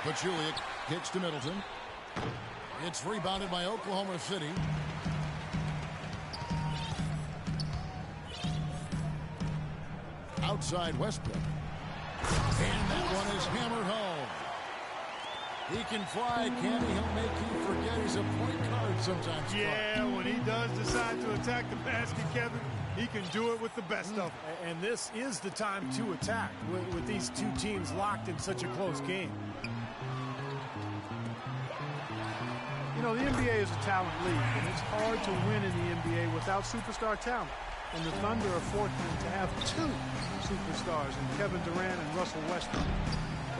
Pachulia kicks to Middleton. It's rebounded by Oklahoma City. Outside Westbrook. And that one is hammered home. He can fly, can he? He'll make you forget he's a point guard sometimes. Yeah, when he does decide to attack the basket, Kevin, he can do it with the best of them. And this is the time to attack with these two teams locked in such a close game. You know, the NBA is a talent league, and it's hard to win in the NBA without superstar talent. And the Thunder are fortunate to have two superstars in Kevin Durant and Russell Westbrook.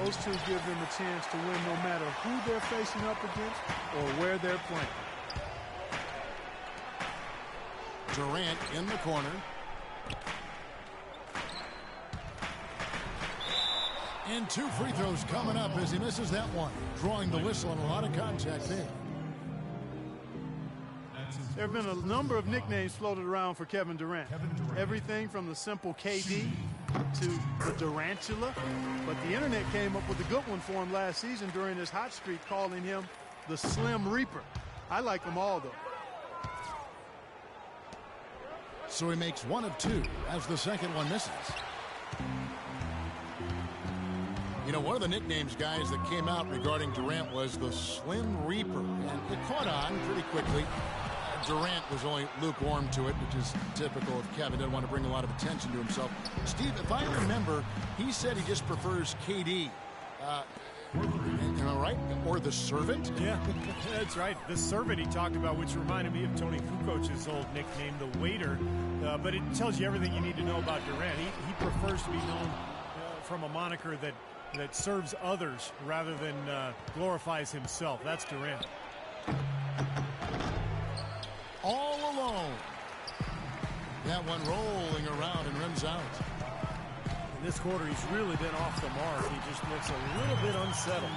Those two give them a chance to win no matter who they're facing up against or where they're playing. Durant in the corner. And 2 free throws coming up as he misses that one. Drawing the whistle and a lot of contact there. There have been a number of nicknames floated around for Kevin Durant. Everything from the simple KD to the Durantula. But the internet came up with a good one for him last season during his hot streak, calling him the Slim Reaper. I like them all, though. So he makes 1 of 2 as the second one misses. You know, one of the nicknames, guys, that came out regarding Durant was the Slim Reaper. And it caught on pretty quickly. Durant was only lukewarm to it, which is typical of Kevin. Didn't want to bring a lot of attention to himself. Steve, if I remember, he said he just prefers KD. Am I right? Or the servant? Yeah, that's right. The servant he talked about, which reminded me of Tony Kukoc's old nickname, the waiter. But it tells you everything you need to know about Durant. He prefers to be known from a moniker that serves others rather than glorifies himself. That's Durant. All alone. That one rolling around and rims out. In this quarter, he's really been off the mark. He just looks a little bit unsettled.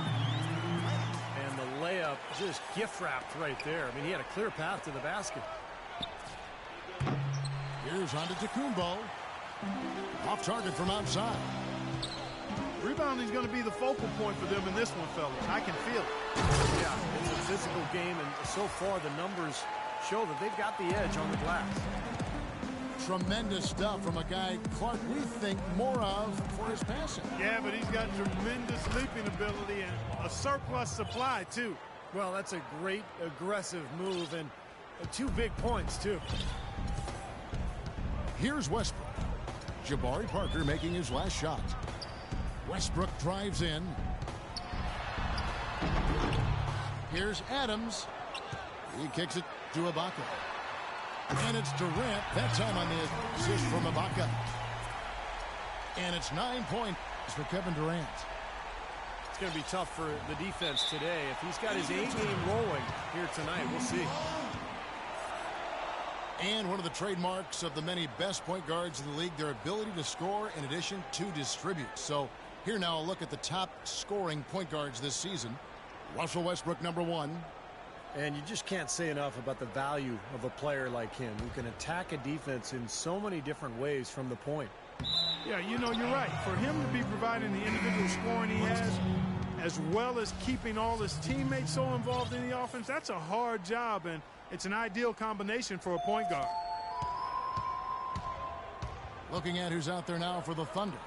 And the layup just gift-wrapped right there. I mean, he had a clear path to the basket. Here's Antetokounmpo. Off target from outside. Rebounding is going to be the focal point for them in this one, fellas. I can feel it. Yeah, it's a physical game, and so far the numbers show that they've got the edge on the glass. Tremendous stuff from a guy Clark we think more of for his passing. Yeah, but he's got tremendous leaping ability and a surplus supply, too. Well, that's a great aggressive move, and 2 big points, too. Here's Westbrook. Jabari Parker making his last shot. Westbrook drives in. Here's Adams. He kicks it to Ibaka. And it's Durant, that time on the assist from Ibaka. And it's 9 points for Kevin Durant. It's going to be tough for the defense today. If he's got his A-game rolling here tonight, we'll see. And one of the trademarks of the many best point guards in the league, their ability to score in addition to distribute. So here now a look at the top scoring point guards this season. Russell Westbrook, number 1. And you just can't say enough about the value of a player like him who can attack a defense in so many different ways from the point. Yeah, you know, you're right. For him to be providing the individual scoring he has, as well as keeping all his teammates so involved in the offense, that's a hard job, and it's an ideal combination for a point guard. Looking at who's out there now for the Thunder.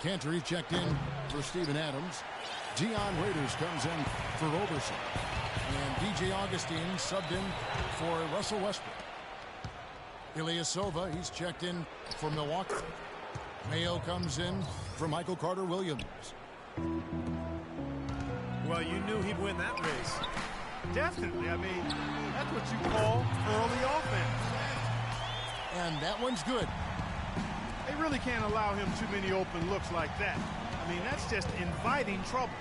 Cantor, he's checked in for Steven Adams. Dion Waiters comes in for Roberson. And DJ Augustine subbed in for Russell Westbrook. Ilyasova, he's checked in for Milwaukee. Mayo comes in for Michael Carter-Williams. Well, you knew he'd win that race. Definitely. I mean, that's what you call early offense. And that one's good. They really can't allow him too many open looks like that. I mean, that's just inviting trouble.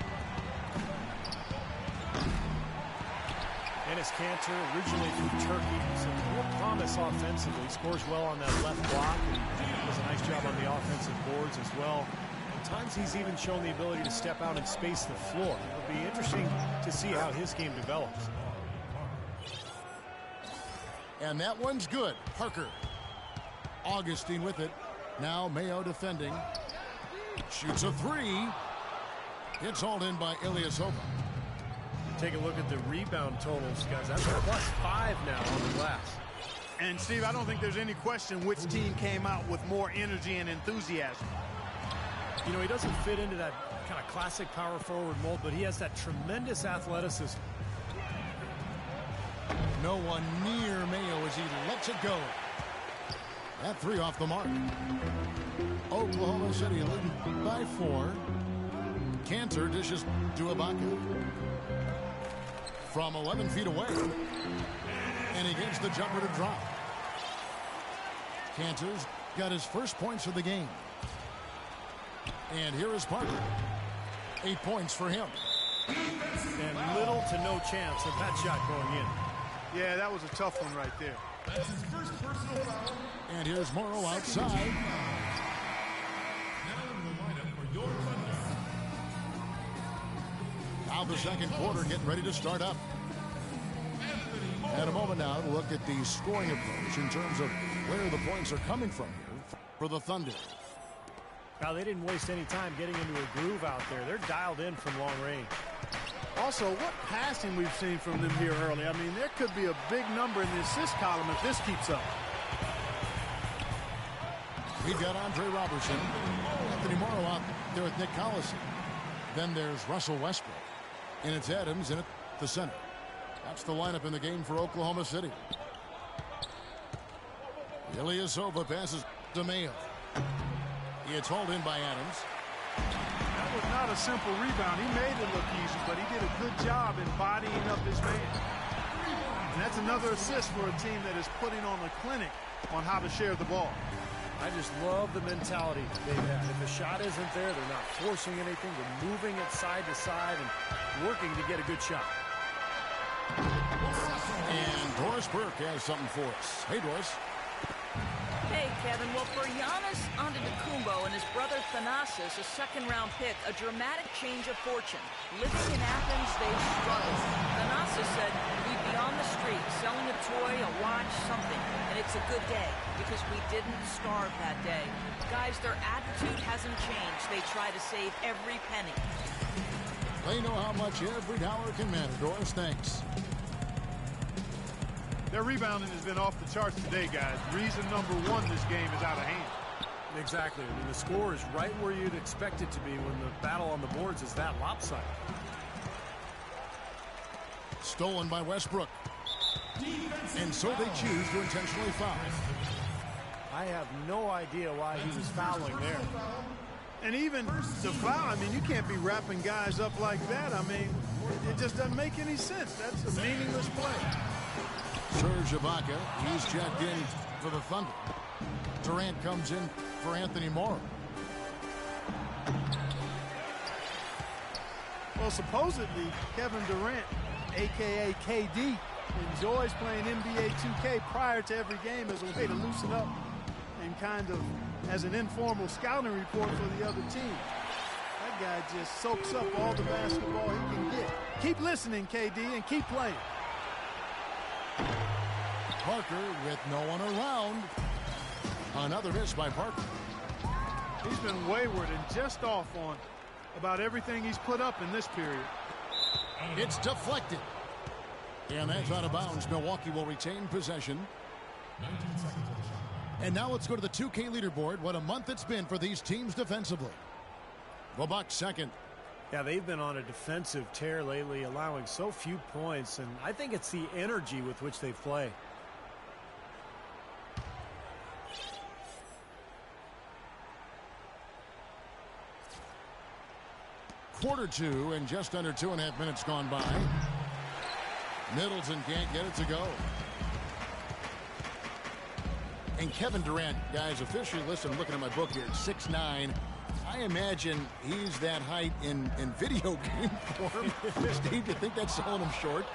Enes Kanter, originally from Turkey, some real promise offensively. Scores well on that left block and does a nice job on the offensive boards as well. At times he's even shown the ability to step out and space the floor. It'll be interesting to see how his game develops. And that one's good. Parker. Augustine with it. Now Mayo defending. Shoots a 3. It's hauled in by Ilyasova. Take a look at the rebound totals, guys. That's +5 now on the glass. And, Steve, I don't think there's any question which team came out with more energy and enthusiasm. You know, he doesn't fit into that kind of classic power forward mold, but he has that tremendous athleticism. No one near Mayo as he lets it go. That three off the mark. Oklahoma City leading by 4. Cantor dishes to Ibaka. From 11 feet away. And he gets the jumper to drop. Cantor's got his first points of the game. And here is Parker. 8 points for him. And little to no chance of that shot going in. Yeah, that was a tough one right there. That's his first personal foul. And here's Morrow outside. Now in the lineup for your Thunder. Now the second quarter getting ready to start up. And a moment now to look at the scoring approach in terms of where the points are coming from here for the Thunder. Now, they didn't waste any time getting into a groove out there. They're dialed in from long range. Also, what passing we've seen from them here early. I mean, there could be a big number in the assist column if this keeps up. We've got Andre Robertson, Anthony Morrow out there with Nick Collison. Then there's Russell Westbrook. And it's Adams in at the center. That's the lineup in the game for Oklahoma City. Ilyasova passes to Mayo. It's hauled in by Adams. That was not a simple rebound. He made it look easy, but he did a good job in bodying up his man. And that's another assist for a team that is putting on a clinic on how to share the ball. I just love the mentality they have. If the shot isn't there, they're not forcing anything. They're moving it side to side and working to get a good shot. And Doris Burke has something for us. Hey, Doris. Hey, Kevin. Well, for Giannis Antetokounmpo and his brother Thanasis, a second-round pick, a dramatic change of fortune. Living in Athens, they struggled. Thanasis said, we'd be on the street selling a toy, a watch, something, and it's a good day because we didn't starve that day. Guys, their attitude hasn't changed. They try to save every penny. They know how much every dollar can matter. Doris, thanks. Their rebounding has been off the charts today, guys. Reason number one, this game is out of hand. Exactly. I mean, the score is right where you'd expect it to be when the battle on the boards is that lopsided. Stolen by Westbrook. And so they choose to intentionally foul. I have no idea why he was fouling there. And even the foul, I mean, you can't be wrapping guys up like that. I mean, it just doesn't make any sense. That's a meaningless play. Serge Ibaka, he's checked in for the Thunder. Durant comes in for Anthony Morrow. Well, supposedly, Kevin Durant, a.k.a. KD, enjoys playing NBA 2K prior to every game as a way to loosen up and kind of as an informal scouting report for the other team. That guy just soaks up all the basketball he can get. Keep listening, KD, and keep playing. Parker with no one around. Another miss by Parker. He's been wayward and just off on about everything he's put up in this period. It's deflected. And that's out of bounds. Milwaukee will retain possession. 19 seconds on the shot. And now let's go to the 2K leaderboard. What a month it's been for these teams defensively. The Bucks second. Yeah, they've been on a defensive tear lately, allowing so few points, and I think it's the energy with which they play. Quarter two and just under 2.5 minutes gone by. Middleton can't get it to go. And Kevin Durant, guys, officially listed, I'm looking at my book here, 6'9". I imagine he's that height in video game form. Steve, you think that's selling him short?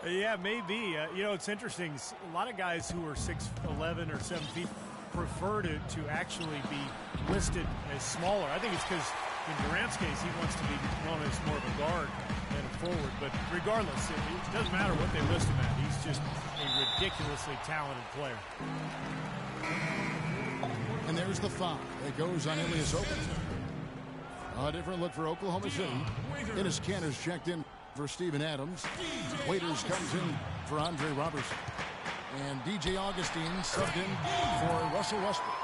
Yeah, maybe. You know, it's interesting. A lot of guys who are 6'11" or 7 feet prefer to actually be listed as smaller. I think it's because in Durant's case, he wants to be known as more of a guard than a forward. But regardless, it doesn't matter what they list him at. He's just a ridiculously talented player. And there's the foul. It goes on Ilyasova. A different look for Oklahoma City. Enes Kanter's checked in for Steven Adams. Waiters comes in for Andre Robertson. And DJ Augustine subbed in for Russell Westbrook.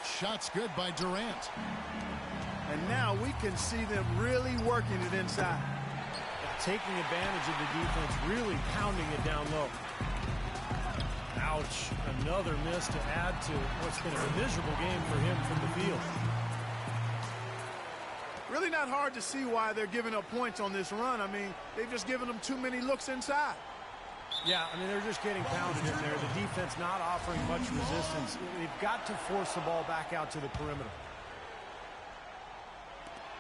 Shots good by Durant. And now we can see them really working it inside. Taking advantage of the defense, really pounding it down low. Ouch. Another miss to add to what's been a miserable game for him from the field. Really not hard to see why they're giving up points on this run. I mean, they've just given them too many looks inside. Yeah, I mean, they're just getting pounded in there. The defense not offering much resistance. They've got to force the ball back out to the perimeter.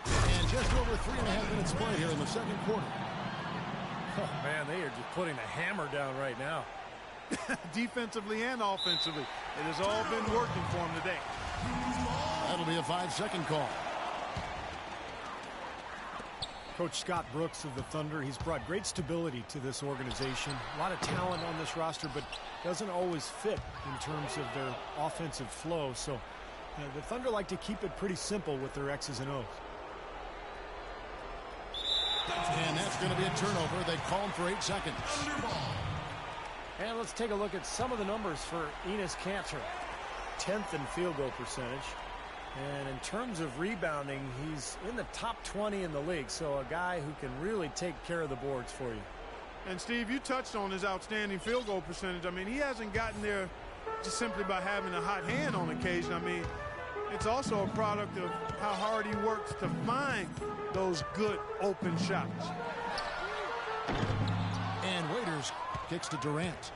And just over 3.5 minutes played here in the second quarter. Oh, man, they are just putting the hammer down right now. Defensively and offensively. It has all been working for them today. That'll be a 5-second call. Coach Scott Brooks of the Thunder, he's brought great stability to this organization. A lot of talent on this roster, but doesn't always fit in terms of their offensive flow. So the Thunder like to keep it pretty simple with their X's and O's. And that's going to be a turnover. They call him for 8 seconds. And let's take a look at some of the numbers for Enes Kanter. 10th in field goal percentage. And in terms of rebounding, he's in the top 20 in the league. So a guy who can really take care of the boards for you. And Steve, you touched on his outstanding field goal percentage. I mean, he hasn't gotten there just simply by having a hot hand on occasion. I mean, it's also a product of how hard he works to find those good open shots. And Waiters kicks to Durant.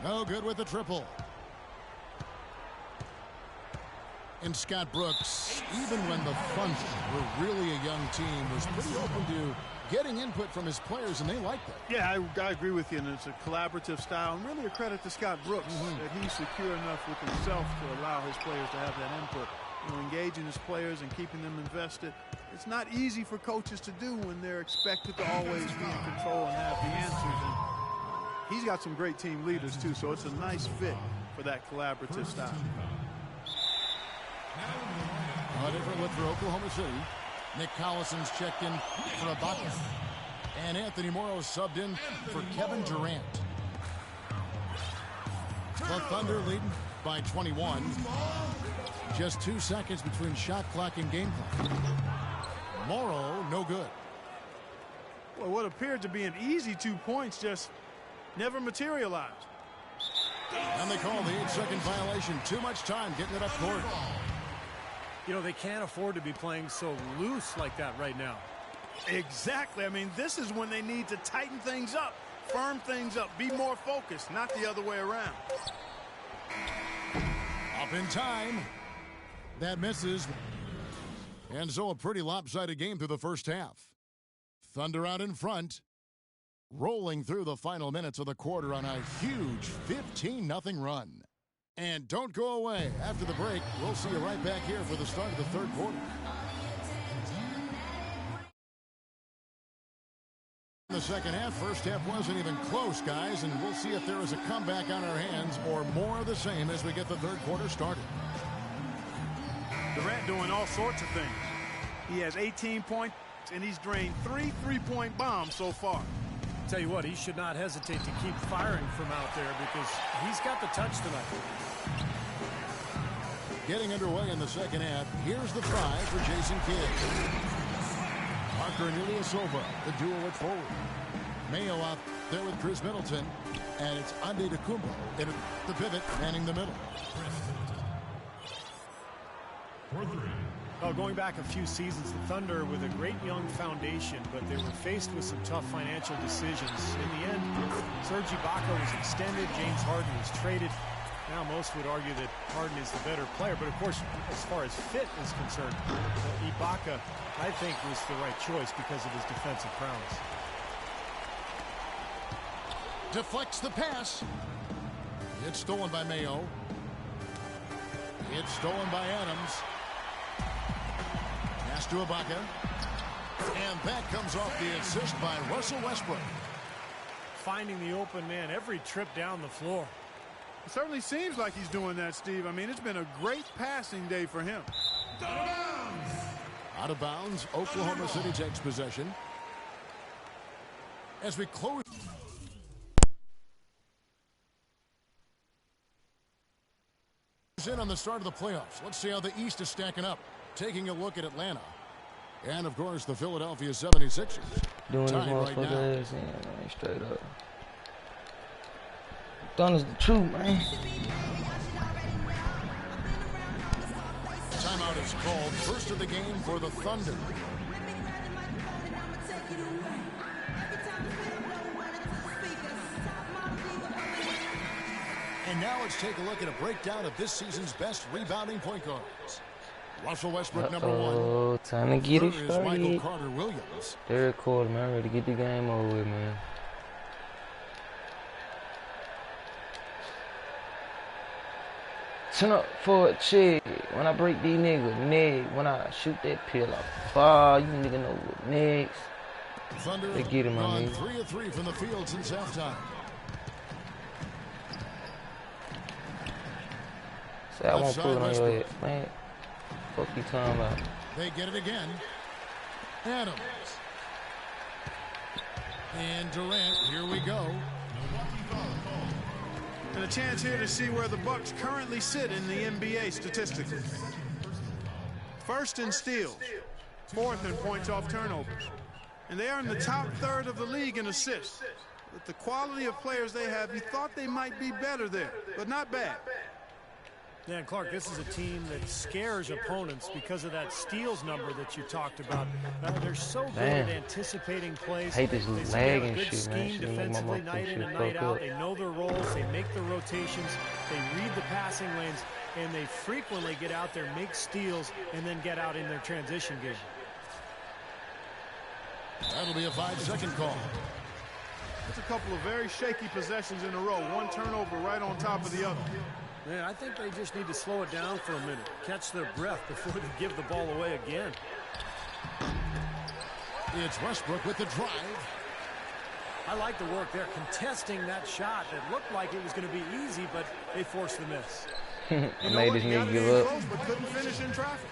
No good with the triple. And Scott Brooks, even when the Thunder were really a young team, was pretty open to getting input from his players, and they liked that. Yeah, I agree with you, and it's a collaborative style, and really a credit to Scott Brooks that he's secure enough with himself to allow his players to have that input. You know, engaging his players and keeping them invested. It's not easy for coaches to do when they're expected to always be in control and have the answers. And he's got some great team leaders, too, so it's a nice fit for that collaborative style. A different look for Oklahoma City. Nick Collison's checked in for Ibaka. And Anthony Morrow subbed in for Kevin Durant. The Thunder leading by 21. Just 2 seconds between shot clock and game clock. Morrow, no good. Well, what appeared to be an easy 2 points just never materialized. And they call the 8-second violation. Too much time getting it up court. You know, they can't afford to be playing so loose like that right now. Exactly. I mean, this is when they need to tighten things up, firm things up, be more focused, not the other way around. Up in time. That misses. And so a pretty lopsided game through the first half. Thunder out in front. Rolling through the final minutes of the quarter on a huge 15-0 run. And don't go away. After the break, we'll see you right back here for the start of the third quarter. In the second half, first half wasn't even close, guys, and we'll see if there is a comeback on our hands or more of the same as we get the third quarter started. Durant doing all sorts of things. He has 18 points, and he's drained 3 3-point bombs so far. Tell you what, he should not hesitate to keep firing from out there because he's got the touch tonight. Getting underway in the second half, here's the try for Jason Kidd. Parker and Ilyasova, the duo at forward. Mayo out there with Chris Middleton, and it's Inkednyoungapg in the pivot, manning the middle. Well, going back a few seasons, the Thunder with a great young foundation, but they were faced with some tough financial decisions. In the end, Serge Ibaka was extended, James Harden was traded. Now most would argue that Harden is the better player, but of course, as far as fit is concerned, Ibaka, I think, was the right choice because of his defensive prowess. Deflects the pass. It's stolen by Mayo. It's stolen by Adams. Pass to Ibaka. And that comes off the assist by Russell Westbrook. Finding the open man every trip down the floor. It certainly seems like he's doing that, Steve. I mean, it's been a great passing day for him. Out of bounds. Oklahoma City takes possession. As we close in on the start of the playoffs. Let's see how the East is stacking up. Taking a look at Atlanta. And, of course, the Philadelphia 76ers. Doing this motherfucker ass in, man, straight up. Thunder's the truth, man. Timeout is called. First of the game for the Thunder. And now let's take a look at a breakdown of this season's best rebounding point guards. Russell Westbrook, number one. Time to get it started. Michael started. Carter-Williams. Third quarter, man. Ready to get the game over with, man. Turn up for a chick. When I break these niggas, nigga. When I shoot that pill off bar, you nigga know what next. Thunder They get him on gone me. 3 of 3 from the field since halftime. Say I won't Left side, pull it on your Westbrook. head, man. Fuck you talking about? They get it again. Adams. And Durant, here we go. And a chance here to see where the Bucks currently sit in the NBA statistically. First in steals, fourth in points off turnovers. And they are in the top third of the league in assists. With the quality of players they have, you thought they might be better there, but not bad. Yeah, and Clark, this is a team that scares opponents because of that steals number that you talked about. They're so good at anticipating plays. I hate this They lag have a and good shit, man. scheme Shit make my defensively motherfucking night in shit and night fuck out. up. They know their roles. They make the rotations. They read the passing lanes, and they frequently get out there, make steals, and then get out in their transition game. That'll be a 5-second call. It's a couple of very shaky possessions in a row. One turnover right on top of the other. Man, I think they just need to slow it down for a minute, catch their breath before they give the ball away again. It's Westbrook with the drive. I like the work there, contesting that shot that looked like it was going to be easy, but they forced the miss. I made this nigga give up. Close, but couldn't finish in traffic.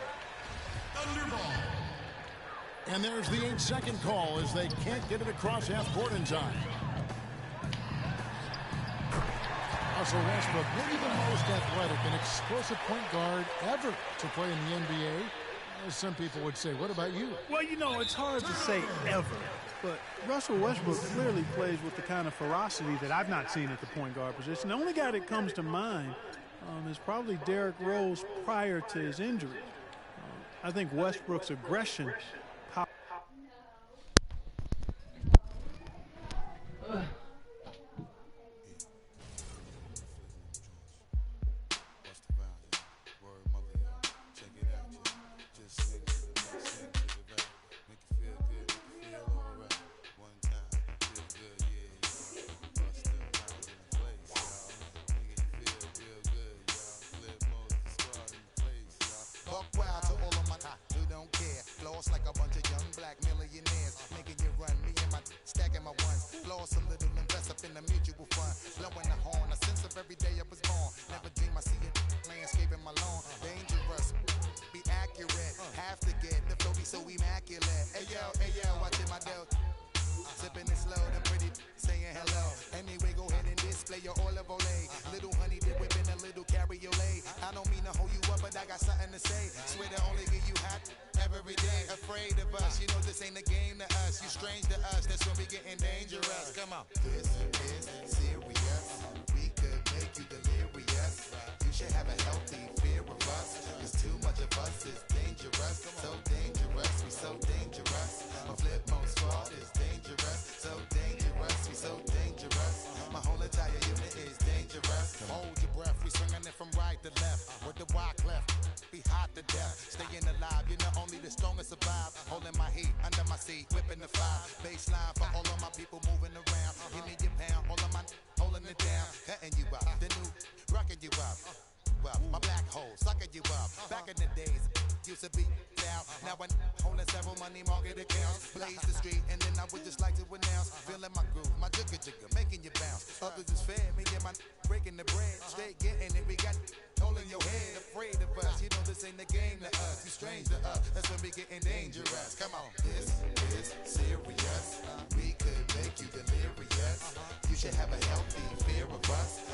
And there's the 8-second call as they can't get it across half court in time. Russell Westbrook, maybe the most athletic and explosive point guard ever to play in the NBA. As some people would say, what about you? Well, you know, it's hard to say ever, but Russell Westbrook clearly plays with the kind of ferocity that I've not seen at the point guard position. The only guy that comes to mind is probably Derrick Rose prior to his injury. I think Westbrook's aggression like a bunch of young black millionaires, making you run. Me and my stacking my ones. Lost a little, invest up in the mutual fund. Blowing the horn, a sense of every day I was born. Never dream I see it, landscape in my lawn. Dangerous, be accurate. Have to get the flow be so immaculate. Hey yo, watching my dough. Sipping it slow, the pretty saying hello. Anyway, go ahead and display your olive oil. Little honey dip whipping a little cabriolet. I don't mean to hold you up, but I got something to say. Swear to only give you hot every day. Afraid of us, you know this ain't a game to us. You strange to us, that's when we getting dangerous. Come on. This is serious. We could make you delirious. You should have a healthy fear of us. Cause too much of us is dangerous. So dangerous, we so dangerous. My flip mode squad is dangerous. So dangerous, we so dangerous. My whole entire unit is dangerous. Hold your breath, we swinging it from right to left. With the wide left, be hot to death. Staying alive, you know only the strongest survive. Holding my heat under my seat, whipping the fire. Baseline for all of my people moving around. Give me your pound, all of my holding it down. Cutting you up, the new rocking you up. My black hole, sucking you up. Back in the days, used to be out. Now I'm holding several money market accounts. Blaze the street, and then I would just like to announce. Feeling my groove, my jigger, making you bounce. Others is fair, me and my breaking the bread. Straight getting it, we got all in your head, afraid of us. You know this ain't a game to us. You strange to us. That's when we getting dangerous. Come on. This is serious. We could make you delirious. You should have a healthy fear of us.